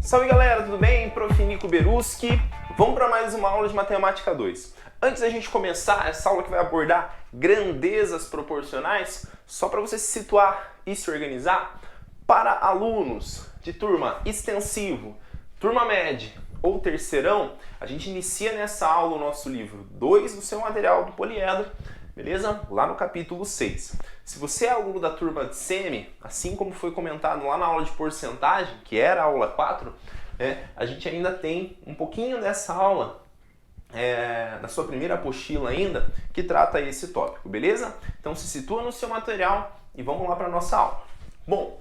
Salve galera, tudo bem? Prof. Nico Beruski. Vamos para mais uma aula de Matemática 2. Antes da gente começar essa aula que vai abordar grandezas proporcionais, só para você se situar e se organizar, para alunos de turma extensivo, turma média ou terceirão, a gente inicia nessa aula o nosso livro 2 do seu material do poliedro, beleza? Lá no capítulo 6. Se você é aluno da turma de semi, assim como foi comentado lá na aula de porcentagem, que era a aula 4, a gente ainda tem um pouquinho dessa aula na sua primeira apostila ainda, que trata esse tópico, beleza? Então se situa no seu material e vamos lá para a nossa aula. Bom,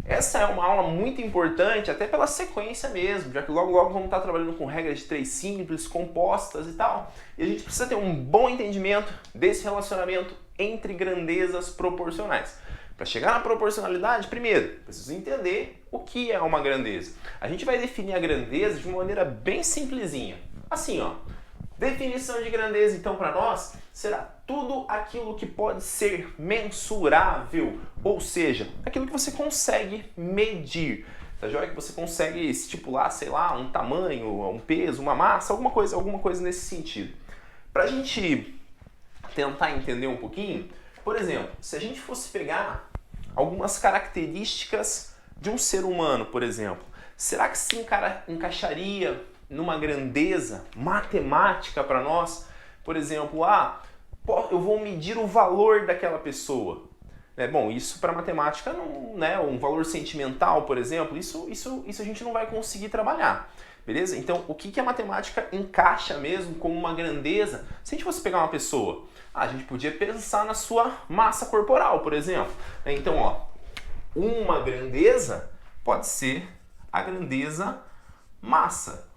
essa é uma aula muito importante, até pela sequência mesmo, já que logo vamos estar trabalhando com regras de 3 simples, compostas e tal, e a gente precisa ter um bom entendimento desse relacionamento entre grandezas proporcionais. Para chegar na proporcionalidade, primeiro, preciso entender o que é uma grandeza. A gente vai definir a grandeza de uma maneira bem simplesinha. Assim, ó. Definição de grandeza, então, para nós, será tudo aquilo que pode ser mensurável, ou seja, aquilo que você consegue medir. Tá joia? Que você consegue estipular, sei lá, um tamanho, um peso, uma massa, alguma coisa nesse sentido. Para a gente tentar entender um pouquinho, por exemplo, se a gente fosse pegar algumas características de um ser humano, por exemplo, será que se encaixaria numa grandeza matemática para nós? Por exemplo, eu vou medir o valor daquela pessoa. Bom, isso para matemática não, né? Um valor sentimental, por exemplo, isso a gente não vai conseguir trabalhar. Beleza? Então, o que a matemática encaixa mesmo como uma grandeza? Se a gente fosse pegar uma pessoa, a gente podia pensar na sua massa corporal, por exemplo. Então, ó, uma grandeza pode ser a grandeza massa.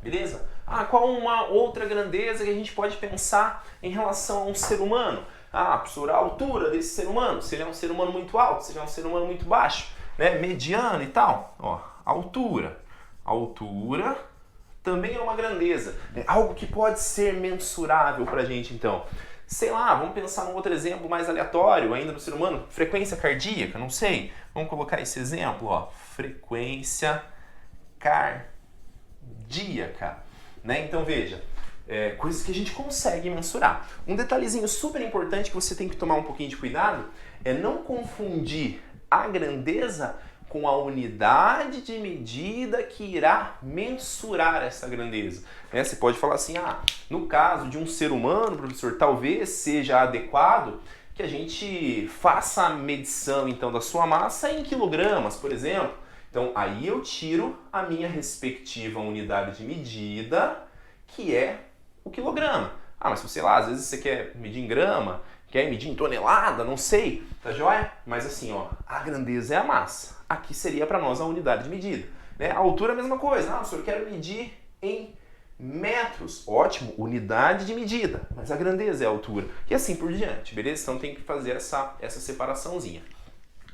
Beleza? Qual uma outra grandeza que a gente pode pensar em relação a um ser humano? Professor, a altura desse ser humano. Se ele é um ser humano muito alto, se ele é um ser humano muito baixo, né? Mediano e tal. Ó, altura. Altura também é uma grandeza. É algo que pode ser mensurável pra gente, então. Sei lá, vamos pensar num outro exemplo mais aleatório ainda no ser humano. Frequência cardíaca, não sei. Vamos colocar esse exemplo, ó. Frequência cardíaca. Né? Então veja, coisas que a gente consegue mensurar. Um detalhezinho super importante que você tem que tomar um pouquinho de cuidado é não confundir a grandeza com a unidade de medida que irá mensurar essa grandeza. Você pode falar assim, no caso de um ser humano, professor, talvez seja adequado que a gente faça a medição então da sua massa em quilogramas, por exemplo. Então aí eu tiro a minha respectiva unidade de medida, que é o quilograma. Mas sei lá, às vezes você quer medir em grama, quer medir em tonelada, não sei, tá joia? Mas assim, ó, a grandeza é a massa. Aqui seria para nós a unidade de medida. Né? A altura é a mesma coisa. Professor, eu quero medir em metros. Ótimo, unidade de medida. Mas a grandeza é a altura. E assim por diante, beleza? Então tem que fazer essa separaçãozinha.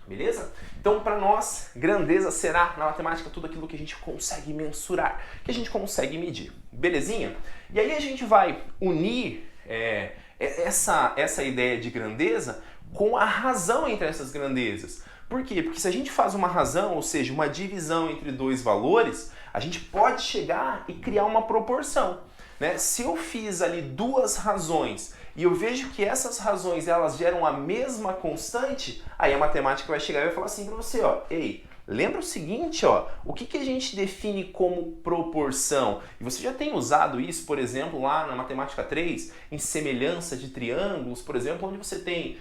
Beleza? Então, para nós, grandeza será, na matemática, tudo aquilo que a gente consegue mensurar, que a gente consegue medir. Belezinha? E aí a gente vai unir essa ideia de grandeza com a razão entre essas grandezas. Por quê? Porque se a gente faz uma razão, ou seja, uma divisão entre dois valores, a gente pode chegar e criar uma proporção. Né? Se eu fiz ali duas razões e eu vejo que essas razões elas geram a mesma constante, aí a matemática vai chegar e vai falar assim para você, ó, ei, lembra o seguinte, ó, o que a gente define como proporção? E você já tem usado isso, por exemplo, lá na matemática 3, em semelhança de triângulos, por exemplo, onde você tem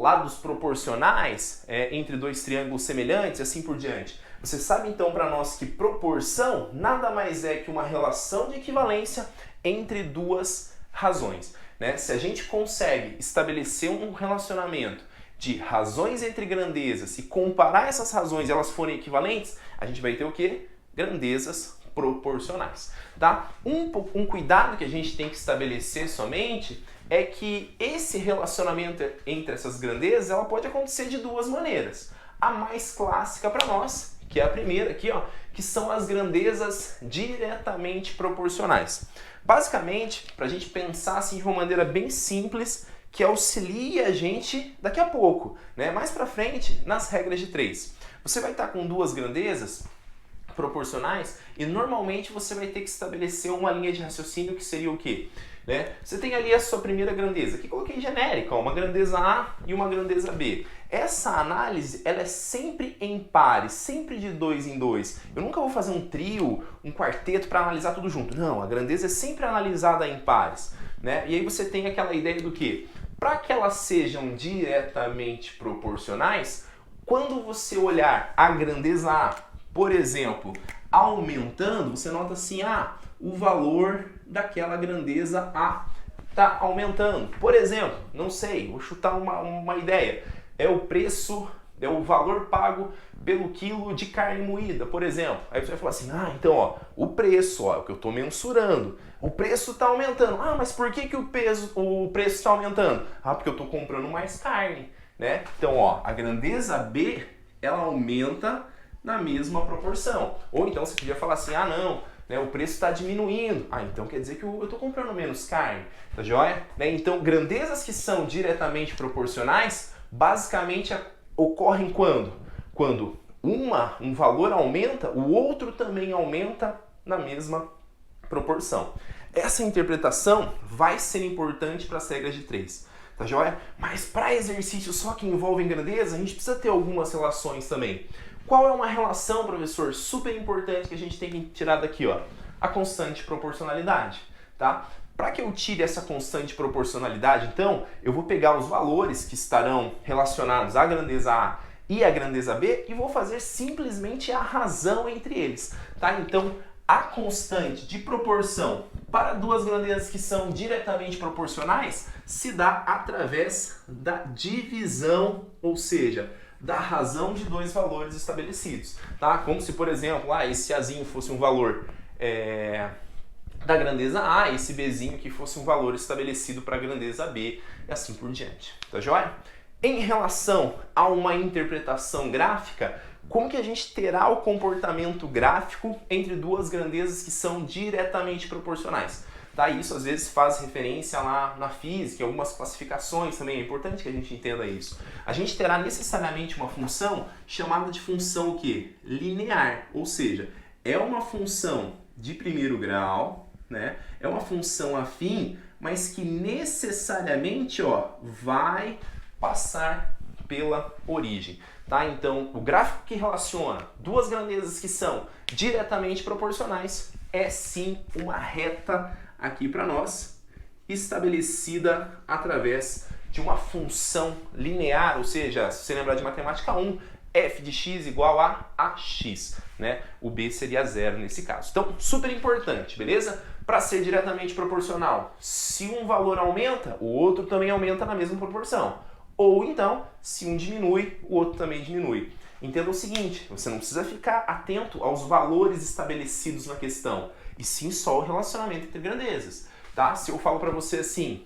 lados proporcionais entre dois triângulos semelhantes e assim por diante. Você sabe então para nós que proporção nada mais é que uma relação de equivalência entre duas razões. Né? Se a gente consegue estabelecer um relacionamento de razões entre grandezas e comparar essas razões e elas forem equivalentes, a gente vai ter o quê? Grandezas proporcionais. Tá? Um cuidado que a gente tem que estabelecer somente é que esse relacionamento entre essas grandezas ela pode acontecer de duas maneiras. A mais clássica para nós, que é a primeira aqui, ó, que são as grandezas diretamente proporcionais. Basicamente, para a gente pensar assim de uma maneira bem simples, que auxilia a gente daqui a pouco, né? Mais para frente, nas regras de 3. Você vai estar com duas grandezas proporcionais e normalmente você vai ter que estabelecer uma linha de raciocínio que seria o quê? Né? Você tem ali a sua primeira grandeza, que coloquei genérica, uma grandeza A e uma grandeza B. Essa análise ela é sempre em pares, sempre de 2 em 2. Eu nunca vou fazer um trio, um quarteto para analisar tudo junto. Não, a grandeza é sempre analisada em pares. Né? E aí você tem aquela ideia do que? Para que elas sejam diretamente proporcionais, quando você olhar a grandeza A, por exemplo, aumentando, você nota assim, o valor daquela grandeza A está aumentando. Por exemplo, não sei, vou chutar uma ideia. É o preço, é o valor pago pelo quilo de carne moída, por exemplo. Aí você vai falar assim, então, o preço, o que eu estou mensurando, o preço está aumentando. Mas por que o preço está aumentando? Porque eu estou comprando mais carne, né? Então, a grandeza B, ela aumenta na mesma proporção. Ou então você podia falar assim, não, né, o preço está diminuindo. Então quer dizer que eu estou comprando menos carne, tá joia? Né? Então, grandezas que são diretamente proporcionais, basicamente ocorrem quando? Quando um valor aumenta, o outro também aumenta na mesma proporção. Essa interpretação vai ser importante para as regras de 3. Tá joia? Mas para exercícios só que envolvem grandeza, a gente precisa ter algumas relações também. Qual é uma relação, professor, super importante que a gente tem que tirar daqui? A constante proporcionalidade. Tá? Para que eu tire essa constante proporcionalidade, então, eu vou pegar os valores que estarão relacionados à grandeza A e à grandeza B e vou fazer simplesmente a razão entre eles. Tá? Então, a constante de proporção para duas grandezas que são diretamente proporcionais se dá através da divisão, ou seja, da razão de dois valores estabelecidos. Tá? Como se, por exemplo, esse Azinho fosse um valor da grandeza A, esse Bzinho que fosse um valor estabelecido para a grandeza B e assim por diante. Tá joia? Em relação a uma interpretação gráfica, como que a gente terá o comportamento gráfico entre duas grandezas que são diretamente proporcionais? Tá? Isso às vezes faz referência lá na física, em algumas classificações também, é importante que a gente entenda isso. A gente terá necessariamente uma função chamada de função o quê? Linear, ou seja, é uma função de primeiro grau, né? É uma função afim, mas que necessariamente vai passar pela origem. Tá? Então, o gráfico que relaciona duas grandezas que são diretamente proporcionais é sim uma reta aqui para nós, estabelecida através de uma função linear, ou seja, se você lembrar de matemática 1, f de x igual a ax, né? O b seria zero nesse caso. Então, super importante, beleza? Para ser diretamente proporcional, se um valor aumenta, o outro também aumenta na mesma proporção. Ou então, se um diminui, o outro também diminui. Entenda o seguinte, você não precisa ficar atento aos valores estabelecidos na questão, e sim só o relacionamento entre grandezas. Tá? Se eu falo para você assim,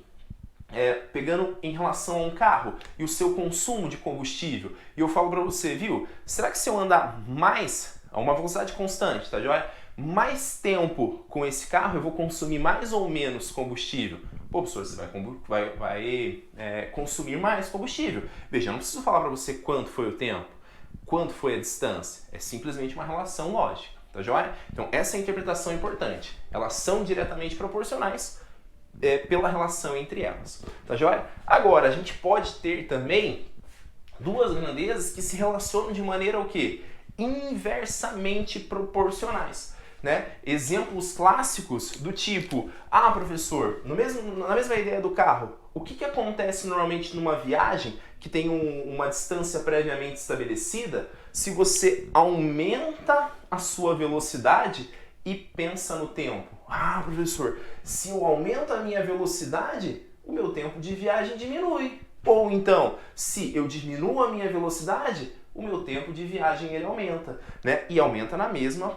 pegando em relação a um carro e o seu consumo de combustível, e eu falo para você, viu, será que se eu andar mais, a uma velocidade constante, tá joia? Mais tempo com esse carro, eu vou consumir mais ou menos combustível? Pô, professor, você vai consumir mais combustível. Veja, eu não preciso falar para você quanto foi o tempo, quanto foi a distância. É simplesmente uma relação lógica, tá joia? Então, essa é a interpretação importante. Elas são diretamente proporcionais pela relação entre elas, tá joia? Agora, a gente pode ter também duas grandezas que se relacionam de maneira o quê? Inversamente proporcionais. Né? Exemplos clássicos do tipo, professor, na mesma ideia do carro, o que acontece normalmente numa viagem que tem uma distância previamente estabelecida se você aumenta a sua velocidade e pensa no tempo? Professor, se eu aumento a minha velocidade, o meu tempo de viagem diminui. Ou então, se eu diminuo a minha velocidade, o meu tempo de viagem ele aumenta, né? E aumenta na mesma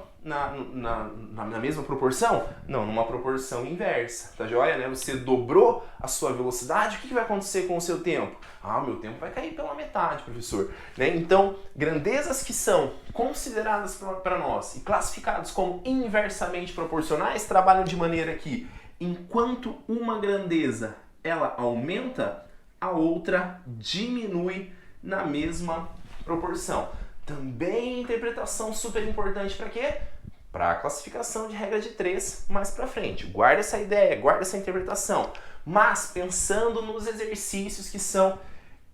proporção? Não, numa proporção inversa, tá joia? Né? Você dobrou a sua velocidade, o que vai acontecer com o seu tempo? O meu tempo vai cair pela metade, professor. Né? Então, grandezas que são consideradas para nós e classificadas como inversamente proporcionais trabalham de maneira que, enquanto uma grandeza ela aumenta, a outra diminui na mesma proporção. Também interpretação super importante para quê? Para a classificação de regra de 3 mais para frente. Guarda essa ideia, guarda essa interpretação. Mas pensando nos exercícios que são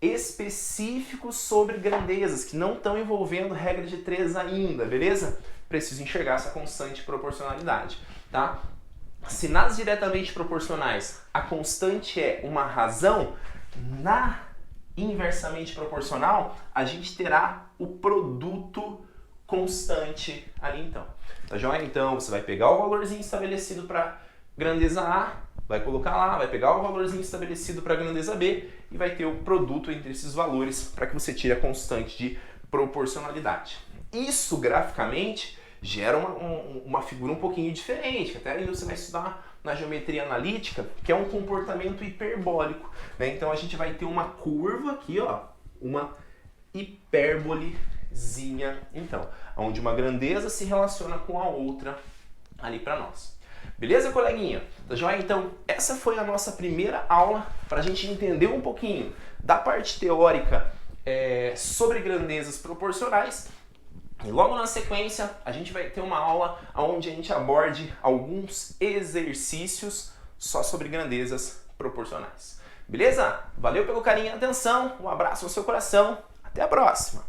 específicos sobre grandezas, que não estão envolvendo regra de 3 ainda, beleza? Preciso enxergar essa constante proporcionalidade, tá? Se nas diretamente proporcionais a constante é uma razão, na inversamente proporcional a gente terá o produto constante ali então. Tá joia? Então você vai pegar o valorzinho estabelecido para grandeza A, vai colocar lá, vai pegar o valorzinho estabelecido para grandeza B e vai ter o produto entre esses valores para que você tire a constante de proporcionalidade. Isso graficamente gera uma figura um pouquinho diferente, que até ainda você vai estudar na geometria analítica, que é um comportamento hiperbólico, né? Então a gente vai ter uma curva aqui, ó, uma hipérbolezinha, então, onde uma grandeza se relaciona com a outra ali para nós. Beleza, coleguinha? Tá joia? Então, essa foi a nossa primeira aula para a gente entender um pouquinho da parte teórica sobre grandezas proporcionais. E logo na sequência, a gente vai ter uma aula onde a gente aborde alguns exercícios só sobre grandezas proporcionais. Beleza? Valeu pelo carinho e atenção, um abraço no seu coração, até a próxima!